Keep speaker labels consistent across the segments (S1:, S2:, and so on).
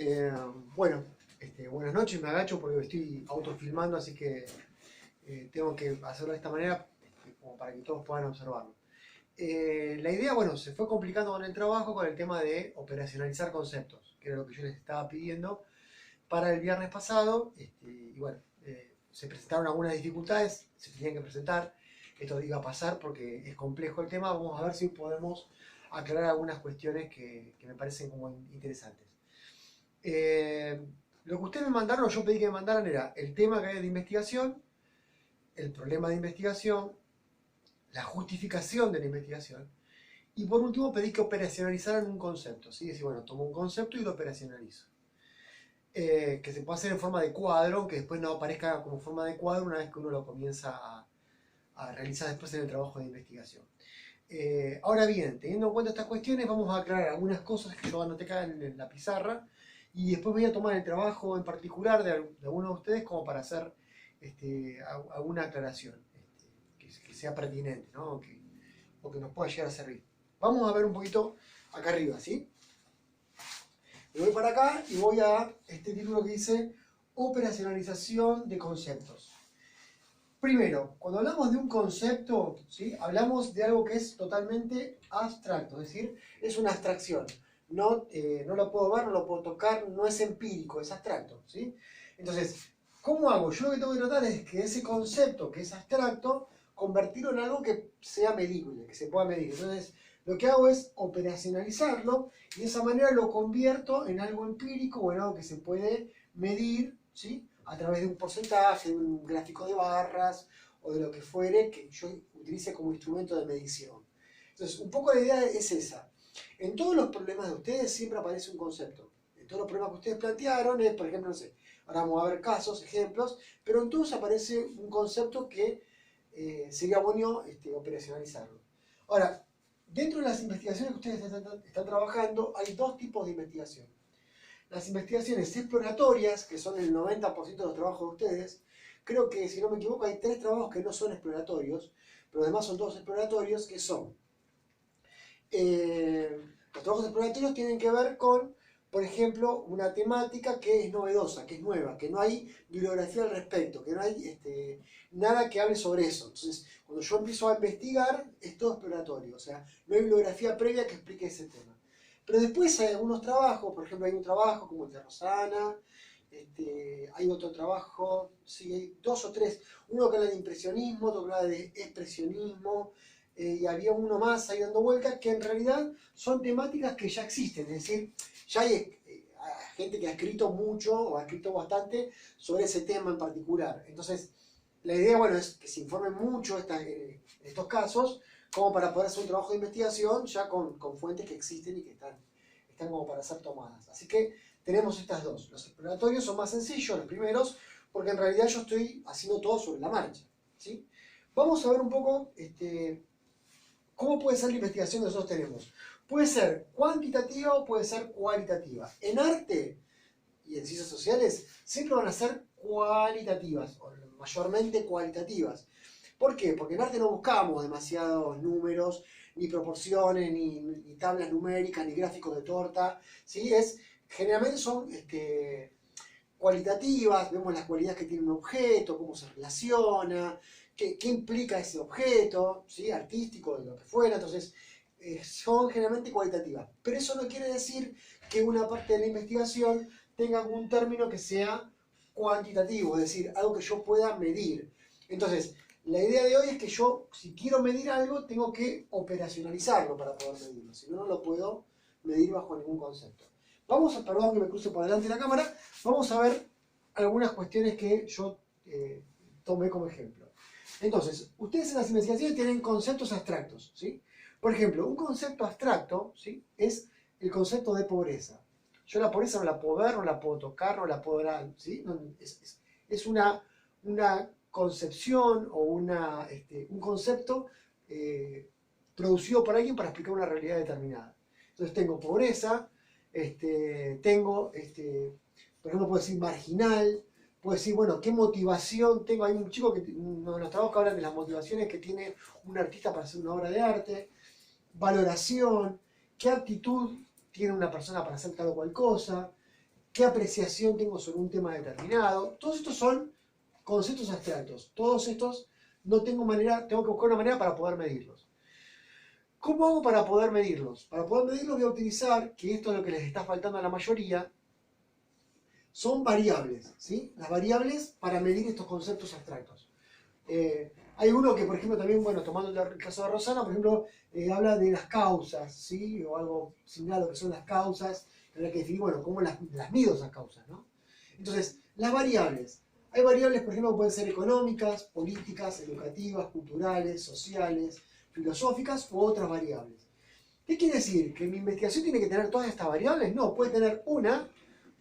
S1: Eh, bueno, buenas noches, me agacho porque estoy autofilmando, así que tengo que hacerlo de esta manera como para que todos puedan observarlo. La idea, bueno, se fue complicando con el trabajo con el tema de operacionalizar conceptos, que era lo que yo les estaba pidiendo para el viernes pasado. Y bueno, se presentaron algunas dificultades, se tenían que presentar. Esto iba a pasar porque es complejo el tema. Vamos a ver si podemos aclarar algunas cuestiones que me parecen como interesantes. Eh, lo que ustedes me mandaron, yo pedí que me mandaran, era el tema que hay de investigación, el problema de investigación, la justificación de la investigación, y por último pedí que operacionalizaran un concepto. ¿Sí? Es decir, bueno, tomo un concepto y lo operacionalizo. Que se puede hacer en forma de cuadro, que después no aparezca como forma de cuadro una vez que uno lo comienza a realizar después en el trabajo de investigación. Ahora bien, teniendo en cuenta estas cuestiones, vamos a aclarar algunas cosas que yo anoté acá en la pizarra y después voy a tomar el trabajo en particular de algunos de ustedes como para hacer alguna aclaración que sea pertinente, ¿no? O que nos pueda llegar a servir. Vamos a ver un poquito acá arriba, ¿sí? Me voy para acá y voy a este título que dice operacionalización de conceptos. Primero, cuando hablamos de un concepto, ¿sí? Hablamos de algo que es totalmente abstracto, es decir, es una abstracción. No lo puedo ver, no lo puedo tocar, no es empírico, es abstracto. ¿Sí? Entonces, ¿cómo hago? Yo lo que tengo que tratar es que ese concepto que es abstracto, convertirlo en algo que sea medible, que se pueda medir. Entonces, lo que hago es operacionalizarlo y de esa manera lo convierto en algo empírico o en algo que se puede medir, ¿sí? A través de un porcentaje, de un gráfico de barras o de lo que fuere que yo utilice como instrumento de medición. Entonces, un poco la idea es esa. En todos los problemas de ustedes siempre aparece un concepto. En todos los problemas que ustedes plantearon es, por ejemplo, no sé, ahora vamos a ver casos, ejemplos, pero en todos aparece un concepto que sería bueno operacionalizarlo. Ahora, dentro de las investigaciones que ustedes están trabajando, hay dos tipos de investigación. Las investigaciones exploratorias, que son el 90% de los trabajos de ustedes, creo que, si no me equivoco, hay 3 trabajos que no son exploratorios, pero además son todos exploratorios, que son... los trabajos exploratorios tienen que ver con, por ejemplo, una temática que es novedosa, que es nueva, que no hay bibliografía al respecto, que no hay nada que hable sobre eso. Entonces, cuando yo empiezo a investigar, es todo exploratorio, o sea, no hay bibliografía previa que explique ese tema. Pero después hay algunos trabajos, por ejemplo, hay un trabajo como el de Rosana, hay otro trabajo, sí, hay 2 o 3, uno que habla de impresionismo, otro que habla de expresionismo, y había uno más ahí dando vueltas, que en realidad son temáticas que ya existen, es decir, ya hay gente que ha escrito mucho o ha escrito bastante sobre ese tema en particular. Entonces, la idea, bueno, es que se informen mucho en estos casos, como para poder hacer un trabajo de investigación ya con fuentes que existen y que están como para ser tomadas. Así que tenemos estas dos. Los exploratorios son más sencillos, los primeros, porque en realidad yo estoy haciendo todo sobre la marcha. ¿Sí? Vamos a ver un poco cómo puede ser la investigación que nosotros tenemos. Puede ser cuantitativa o puede ser cualitativa. En arte y en ciencias sociales siempre van a ser cualitativas, o mayormente cualitativas. ¿Por qué? Porque en arte no buscamos demasiados números, ni proporciones, ni tablas numéricas, ni gráficos de torta. ¿Sí? Generalmente son cualitativas, vemos las cualidades que tiene un objeto, cómo se relaciona, qué implica ese objeto, ¿sí? Artístico, de lo que fuera. Entonces, son generalmente cualitativas. Pero eso no quiere decir que una parte de la investigación tenga algún término que sea cuantitativo, es decir, algo que yo pueda medir. Entonces, la idea de hoy es que yo, si quiero medir algo, tengo que operacionalizarlo para poder medirlo. Si no, no lo puedo medir bajo ningún concepto. Vamos a, perdón que me cruce por delante de la cámara, vamos a ver algunas cuestiones que yo tomé como ejemplo. Entonces, ustedes en las investigaciones tienen conceptos abstractos, ¿sí? Por ejemplo, un concepto abstracto, ¿sí? Es el concepto de pobreza. Yo la pobreza no la puedo ver, no la puedo tocar, no la puedo ver, ¿sí? No, es una concepción o un concepto producido por alguien para explicar una realidad determinada. Entonces tengo pobreza, tengo, por ejemplo, puedo decir marginal, puedo decir, bueno, qué motivación tengo. Hay un chico uno de los trabajos que hablan de las motivaciones que tiene un artista para hacer una obra de arte, valoración, qué actitud tiene una persona para hacer tal o cual cosa, qué apreciación tengo sobre un tema determinado. Todos estos son conceptos abstractos. Todos estos no tengo manera, tengo que buscar una manera para poder medirlos. ¿Cómo hago para poder medirlos? Para poder medirlos voy a utilizar, que esto es lo que les está faltando a la mayoría, son variables, ¿sí? Las variables para medir estos conceptos abstractos. Hay uno que, por ejemplo, también, bueno, tomando el caso de Rosana, por ejemplo, habla de las causas, ¿sí? O algo similar a lo que son las causas, tendrá que definir, bueno, cómo las mido esas causas, ¿no? Entonces, las variables. Hay variables, por ejemplo, que pueden ser económicas, políticas, educativas, culturales, sociales, filosóficas u otras variables. ¿Qué quiere decir? ¿Que mi investigación tiene que tener todas estas variables? No, puede tener una,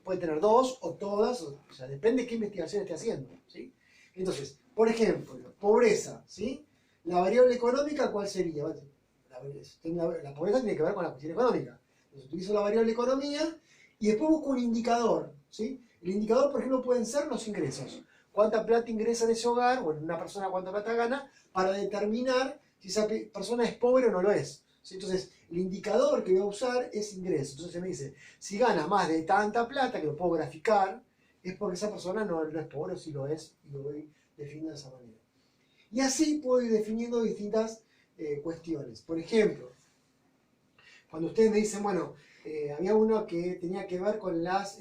S1: puede tener dos o todas, o sea, depende de qué investigación esté haciendo, ¿sí? Entonces, por ejemplo, pobreza, ¿sí? La variable económica, ¿cuál sería? La pobreza tiene que ver con la cuestión económica. Entonces, utilizo la variable economía y después busco un indicador, ¿sí? El indicador, por ejemplo, pueden ser los ingresos. ¿Cuánta plata ingresa en ese hogar, o en una persona cuánta plata gana, para determinar si esa persona es pobre o no lo es? ¿Sí? Entonces, el indicador que voy a usar es ingreso. Entonces me dice, si gana más de tanta plata, que lo puedo graficar, es porque esa persona no es pobre, o si lo es, y lo voy definiendo de esa manera. Y así puedo ir definiendo distintas cuestiones. Por ejemplo, cuando ustedes me dicen, bueno, había uno que tenía que ver con las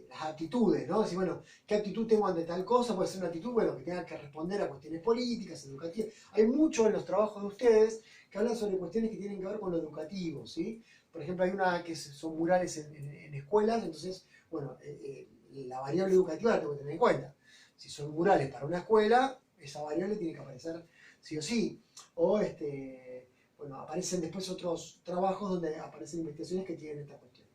S1: las aptitudes, ¿no? Decir, bueno, ¿qué actitud tengo ante tal cosa? Puede ser una actitud, bueno, que tenga que responder a cuestiones políticas, educativas. Hay mucho en los trabajos de ustedes que hablan sobre cuestiones que tienen que ver con lo educativo, ¿sí? Por ejemplo, hay una que son murales en escuelas, entonces, bueno, la variable educativa la tengo que tener en cuenta. Si son murales para una escuela, esa variable tiene que aparecer sí o sí. O, bueno, aparecen después otros trabajos donde aparecen investigaciones que tienen esta cuestión.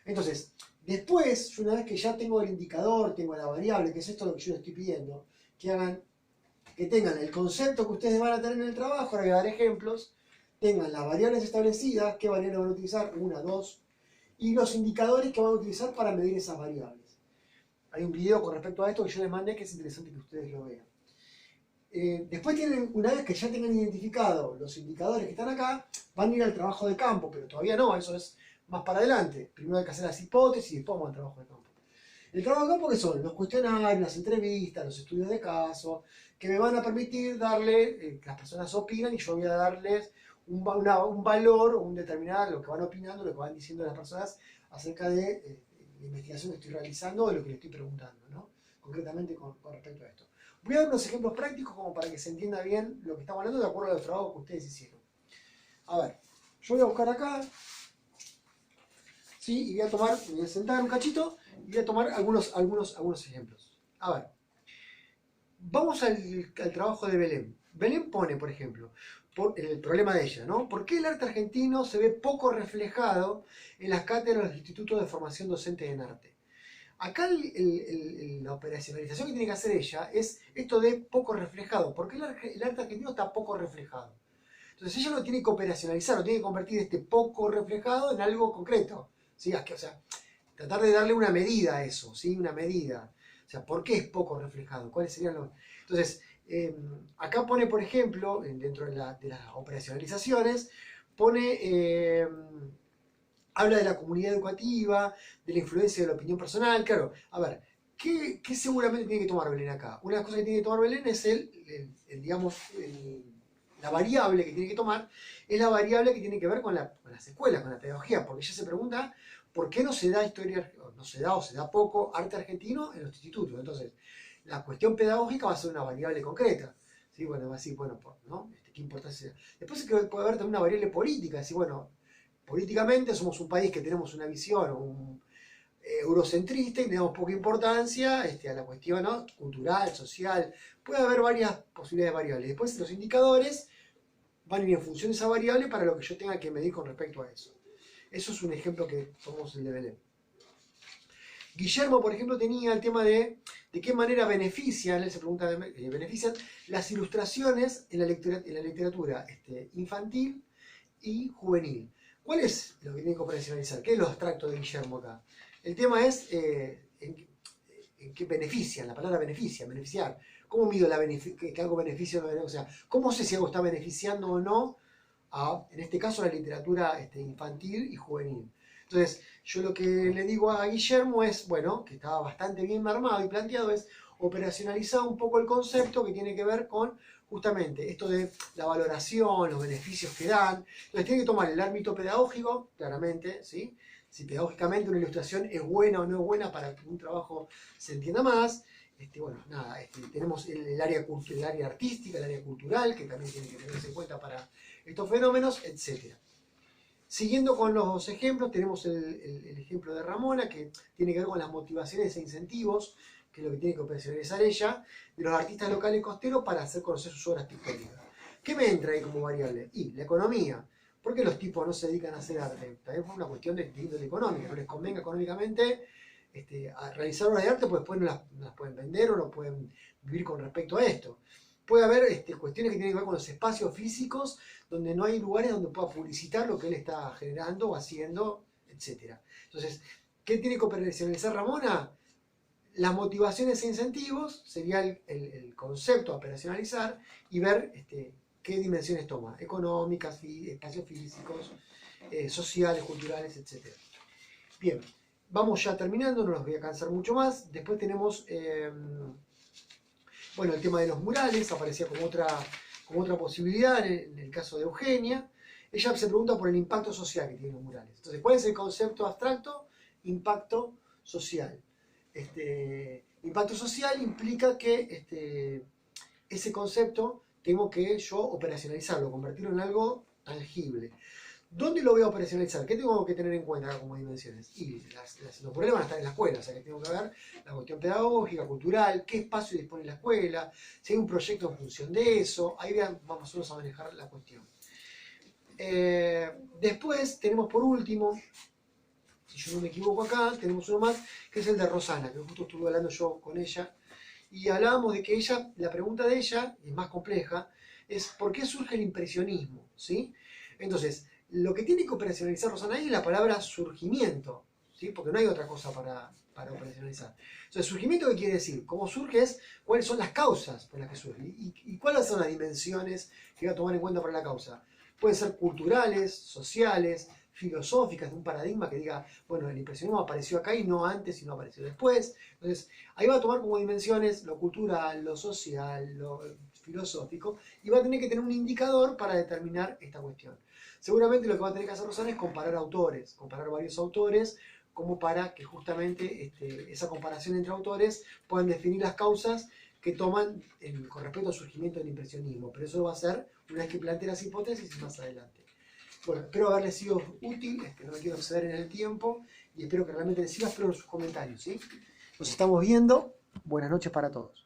S1: Entonces, después, yo una vez que ya tengo el indicador, tengo la variable, que es esto lo que yo les estoy pidiendo, que tengan el concepto que ustedes van a tener en el trabajo, ahora voy a dar ejemplos, tengan las variables establecidas, qué variables van a utilizar, una, dos, y los indicadores que van a utilizar para medir esas variables. Hay un video con respecto a esto que yo les mandé que es interesante que ustedes lo vean. Después tienen, una vez que ya tengan identificado los indicadores que están acá, van a ir al trabajo de campo, pero todavía no, eso es más para adelante. Primero hay que hacer las hipótesis y después vamos al trabajo de campo. El trabajo de campo, ¿qué son? Los cuestionarios, las entrevistas, los estudios de caso, que me van a permitir darle, que las personas opinan y yo voy a darles un valor o un determinado, lo que van opinando, lo que van diciendo las personas acerca de la investigación que estoy realizando o de lo que les estoy preguntando, ¿no? Concretamente con respecto a esto. Voy a dar unos ejemplos prácticos como para que se entienda bien lo que estamos hablando de acuerdo a los trabajos que ustedes hicieron. A ver, yo voy a buscar acá, ¿sí? Y me voy a sentar un cachito y voy a tomar algunos ejemplos. A ver, vamos al trabajo de Belén. Belén pone, por ejemplo, el problema de ella, ¿no? ¿Por qué el arte argentino se ve poco reflejado en las cátedras de los institutos de formación docente en arte? Acá la operacionalización que tiene que hacer ella es esto de poco reflejado. ¿Por qué el arte argentino está poco reflejado? Entonces ella lo tiene que operacionalizar, lo tiene que convertir este poco reflejado en algo concreto. ¿Sí? O sea, tratar de darle una medida a eso, ¿sí? Una medida. O sea, ¿por qué es poco reflejado? ¿Cuáles serían los...? Entonces, acá pone, por ejemplo, dentro de las operacionalizaciones, pone... habla de la comunidad educativa, de la influencia de la opinión personal. Claro, a ver, ¿qué seguramente tiene que tomar Belén acá? Una de las cosas que tiene que tomar Belén es la variable que tiene que tomar, es la variable que tiene que ver con las escuelas, con la pedagogía, porque ella se pregunta por qué no se da historia, no se da o se da poco arte argentino en los institutos. Entonces, la cuestión pedagógica va a ser una variable concreta. ¿Sí? Bueno, va a decir, bueno, ¿no? ¿Qué importancia? Después puede haber también una variable política, decir, bueno, políticamente somos un país que tenemos una visión eurocentrista y le damos poca importancia a la cuestión, ¿no? Cultural, social. Puede haber varias posibilidades de variables. Después los indicadores van a ir en función de esa variable para lo que yo tenga que medir con respecto a eso. Eso es un ejemplo que somos el de Belén. Guillermo, por ejemplo, tenía el tema de qué manera benefician, él se pregunta, benefician las ilustraciones en la literatura infantil y juvenil. ¿Cuál es lo que tiene que operacionalizar? ¿Qué es lo abstracto de Guillermo acá? El tema es en qué benefician, la palabra beneficiar. ¿Cómo mido que algo beneficia o no? O sea, ¿cómo sé si algo está beneficiando o no en este caso, la literatura infantil y juvenil? Entonces, yo lo que le digo a Guillermo es, bueno, que estaba bastante bien armado y planteado, es operacionalizar un poco el concepto que tiene que ver con justamente esto de la valoración, los beneficios que dan. Entonces, tiene que tomar el ámbito pedagógico, claramente, ¿sí? Si pedagógicamente una ilustración es buena o no es buena para que un trabajo se entienda más. Bueno, nada, tenemos el área artística, el área cultural, que también tiene que tenerse en cuenta para estos fenómenos, etc. Siguiendo con los ejemplos, tenemos el ejemplo de Ramona, que tiene que ver con las motivaciones e incentivos, que es lo que tiene que operacionalizar ella, de los artistas locales costeros para hacer conocer sus obras pictóricas. ¿Qué me entra ahí como variable? Y la economía. ¿Por qué los tipos no se dedican a hacer arte? También fue una cuestión de índole económica, no les convenga económicamente a realizar obras de arte, pues después no las pueden vender o no pueden vivir con respecto a esto. Puede haber cuestiones que tienen que ver con los espacios físicos, donde no hay lugares donde pueda publicitar lo que él está generando o haciendo, etc. Entonces, ¿qué tiene que operacionalizar Ramona? Las motivaciones e incentivos sería el concepto a operacionalizar y ver qué dimensiones toma, económicas, espacios físicos, sociales, culturales, etc. Bien, vamos ya terminando, no los voy a cansar mucho más. Después tenemos, bueno, el tema de los murales, aparecía como otra posibilidad en el caso de Eugenia. Ella se pregunta por el impacto social que tienen los murales. Entonces, ¿cuál es el concepto abstracto? Impacto social. Impacto social implica que ese concepto tengo que yo operacionalizarlo, convertirlo en algo tangible. ¿Dónde lo voy a operacionalizar? ¿Qué tengo que tener en cuenta como dimensiones? Y los problemas van a estar en la escuela, o sea que tengo que ver la cuestión pedagógica, cultural, qué espacio dispone la escuela, si hay un proyecto en función de eso, ahí vamos a manejar la cuestión. Después tenemos por último, si yo no me equivoco acá, tenemos uno más, que es el de Rosana, que justo estuve hablando yo con ella, y hablábamos de que la pregunta de ella, y es más compleja, es ¿por qué surge el impresionismo? ¿Sí? Entonces, lo que tiene que operacionalizar Rosana ahí es la palabra surgimiento, ¿sí? Porque no hay otra cosa para operacionalizar. Entonces, surgimiento, ¿qué quiere decir? ¿Cómo surge? Es cuáles son las causas por las que surge y cuáles son las dimensiones que va a tomar en cuenta para la causa. Pueden ser culturales, sociales, filosóficas, de un paradigma que diga, bueno, el impresionismo apareció acá y no antes y no apareció después. Entonces, ahí va a tomar como dimensiones lo cultural, lo social, lo filosófico, y va a tener que tener un indicador para determinar esta cuestión. Seguramente lo que va a tener que hacer Rosana es comparar autores, comparar varios autores, como para que justamente esa comparación entre autores puedan definir las causas que toman con respecto al surgimiento del impresionismo. Pero eso va a ser una vez que plantee las hipótesis y más adelante. Bueno, espero haberles sido útil, no me quiero exceder en el tiempo y espero que realmente les sirva, espero sus comentarios, ¿sí? Nos estamos viendo, buenas noches para todos.